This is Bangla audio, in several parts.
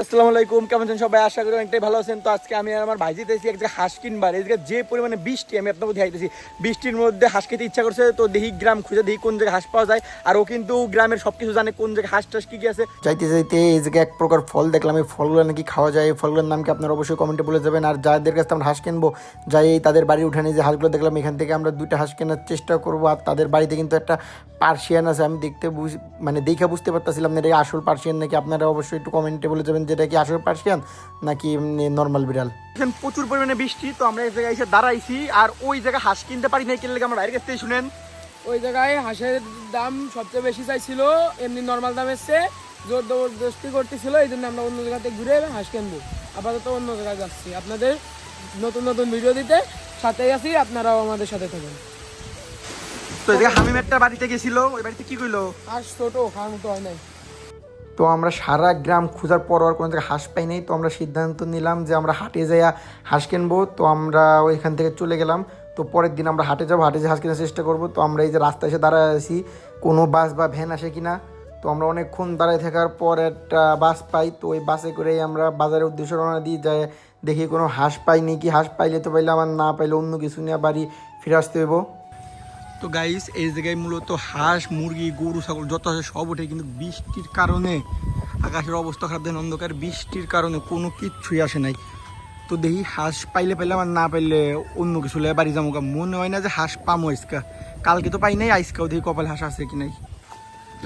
আসসালামু আলাইকুম, কেমন আছেন সবাই? আশা করি অনেকটাই ভালো আছেন। তো আজকে আমি আর আমার ভাইজিতে এসেছি এক জায়গায় হাঁস কিনবার। এই জায়গায় যে পরিমাণে বৃষ্টি, আমি আপনাকে দেখাইতেছি, বৃষ্টির মধ্যে হাঁস খেতে ইচ্ছা করছে। তো দেখি গ্রাম খুঁজে দেখি কোন জায়গায় হাঁস পাওয়া যায়। আর ও কিন্তু গ্রামের সব কিছু জানে, কোন জায়গায় হাঁস টাস কি আছে। যাইতে যাইতে এই জায়গায় এক প্রকার ফল দেখলাম। এই ফলগুলো নাকি খাওয়া যায়। এই ফলগুলোর নাম কি আপনারা অবশ্যই কমেন্টে বলে যাবেন। আর যাদের কাছে আমরা হাঁস কিনবো, যাই তাদের বাড়ির উঠানে যে হাঁসগুলো দেখলাম, এখান থেকে আমরা 2টা হাঁস কেনার চেষ্টা করবো। আর তাদের বাড়িতে কিন্তু একটা পার্সিয়ান আছে। আমি দেখে বুঝতে পারতেছিলাম না এটা আসল পার্সিয়ান নাকি। আপনারা অবশ্যই একটু কমেন্টে বলে যাবেন যেটা কি আসল পার্সিয়ান নাকি নর্মাল বিড়াল। এখন প্রচুর পরিমাণে বৃষ্টি, তো আমরা এক জায়গায় এসে দাঁড়াইছি। আর ওই জায়গায় হাঁস কিনতে পারি না, কিনলে আমরা বাইরের কাছ থেকে শুনেন। ওই জায়গায় হাঁসের দাম সবচেয়ে বেশি চাইছিল, এমনি নর্মাল দাম এসছে, জোর জবরদস্তি করতেছিল। এই জন্য আমরা অন্য জায়গাতে ঘুরে হাঁস কিনবো। আপাতত অন্য জায়গায় যাচ্ছি আপনাদের নতুন নতুন ভিডিও দিতে, সাথেই আছি, আপনারাও আমাদের সাথে থাকবেন। তো এদিকে হামিম একটা বাড়িতে গেছিল, ওই বাড়িতে কি কইলো? হাঁস ছোট, খাওয়ার মতো হয় নাই। তো আমরা সারা গ্রাম খোঁজার পর আর কোনো জায়গায় হাঁস পাই নাই। তো আমরা সিদ্ধান্ত নিলাম যে আমরা হাটে যাইয়া হাঁস কিনবো। তো আমরা ওইখান থেকে চলে গেলাম। তো পরের দিন আমরা হাটে যাবো, হাটে যেয়ে হাঁস কেনার চেষ্টা করবো। তো আমরা এই যে রাস্তায় এসে দাঁড়ায় আছি, কোনো বাস বা ভ্যান আসে কিনা। তো আমরা অনেকক্ষণ দাঁড়ায় থাকার পর একটা বাস পাই। তো ওই বাসে করেই আমরা বাজারের উদ্দেশ্যে রওনা দিই। যায় দেখি কোনো হাঁস পাইনি, কি হাঁস পাইলে তো পাইলে, আমার না পাইলে অন্য কিছু নিয়ে বাড়ি ফিরে আসতে হইব। তো গাইস, এই জায়গায় মূলত হাঁস, মুরগি, গরু, ছাগল যত আছে সব ওঠে, কিন্তু বৃষ্টির কারণে আকাশের অবস্থা খারাপ, দেন অন্ধকার, বৃষ্টির কারণে কোনো কিচ্ছুই আসে নাই। তো দেখি হাঁস পাইলে পাইলে, আমার না পাইলে অন্য কিছু লে বাড়ি যাবো। মনে হয় না যে হাঁস পামো আজকা। কালকে তো পাই নাই, আজকাও দেখি কপাল হাঁস আছে কি নাই।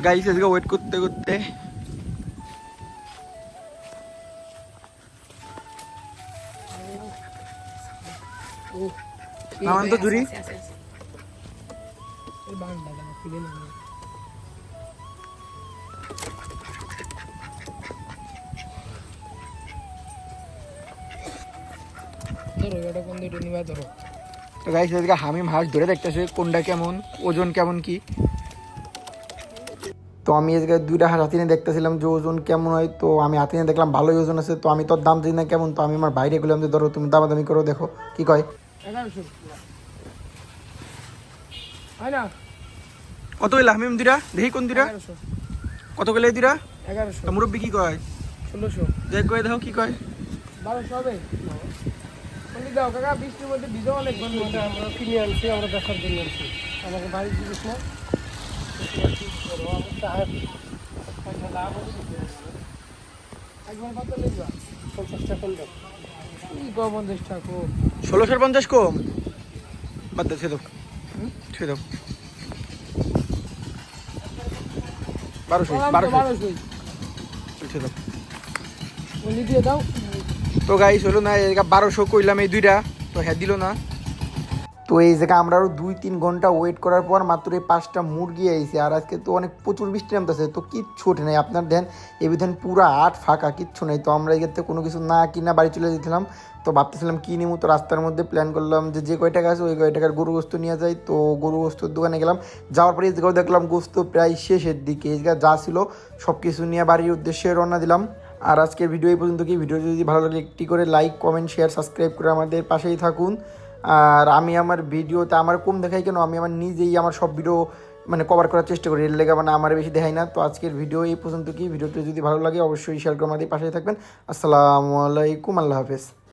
গাইস আজকে ওয়েট করতে করতে আমার তো দূরি ধরো। তো গাইস আজকে হামিম হাঁস ধরে দেখতেছে কোনটা কেমন, ওজন কেমন কি। তো আমি আজকে 2টা হাঁস হাতে নিয়ে দেখতেছিলাম যে ওজন কেমন হয়। তো আমি হাতে নিয়ে দেখলাম ভালোই ওজন আছে। তো আমি তোর দাম দিই না কেমন। তো আমি আমার বাইরে গেলাম যে ধরো তুমি দামাদামি করো, দেখো কি কয়। 1100 হয় না? কত গেলে হামিম দিরা দেখি কোন দিরা 1100 কত গেলে দিরা 1100 মুরব্বী কি কয় 1600 দেখ কয়ে দেখো কি কয়। 1200 হবে। দাও কাকা, বৃষ্টির মধ্যে ভিজে অনেক মধ্যে আমরা কিনে আনছি, আমরা দেখার জন্য আনছি। আমাকে বাড়ির জিনিস না, একবার কত লিখবা? 50টা কম দাও। কি কম? 50টা কম। 1650 কম বাদ দে, ছেদক ছেদক 1200 ছেদক বলি দিয়ে দাও। তো গাইস হলো না, 1200 কইলাম এই দুইটা, তো হ্যাঁ দিল না। তো এই জায়গায় আমরা আরও 2-3 ঘন্টা ওয়েট করার পর মাত্র এই 5টা মুরগি আইছে। আর আজকে তো অনেক প্রচুর বৃষ্টি নামতেছে, তো কিচ্ছু ওঠে নাই। আপনার দেন এই বিধান পুরা আট ফাঁকা, কিচ্ছু নেই। তো আমরা এক্ষেত্রে কোনো কিছু না কিনা বাড়ি চলে যেছিলাম। তো ভাবতেছিলাম কী নিমু। তো রাস্তার মধ্যে প্ল্যান করলাম যে কয় টাকা আছে ওই কয় টাকার গরু গোস্ত নিয়ে যাই। তো গরু গোস্তর দোকানে গেলাম। যাওয়ার পরে এই জায়গাও দেখলাম গোস্ত প্রায় শেষের দিকে। এই জায়গায় যা ছিল সব কিছু নিয়ে বাড়ির উদ্দেশ্যে রওনা দিলাম। আর আজকের ভিডিও এই পর্যন্ত। কি ভিডিও যদি ভালো লাগে একটি করে লাইক, কমেন্ট, শেয়ার, সাবস্ক্রাইব করে আমাদের পাশেই থাকুন। আর আমি আমার ভিডিওতে আমার কম দেখাই কেন, আমি আমার নিজেই আমার সব ভিডিও মানে কভার করার চেষ্টা করি, এর লেগে মানে আমার বেশি দেখাই না। তো আজকের ভিডিও এই পর্যন্ত। কি ভিডিওটি যদি ভালো লাগে অবশ্যই শেয়ার করে আমাদের পাশেই থাকবেন। আসসালামু আলাইকুম, আল্লাহ হাফেজ।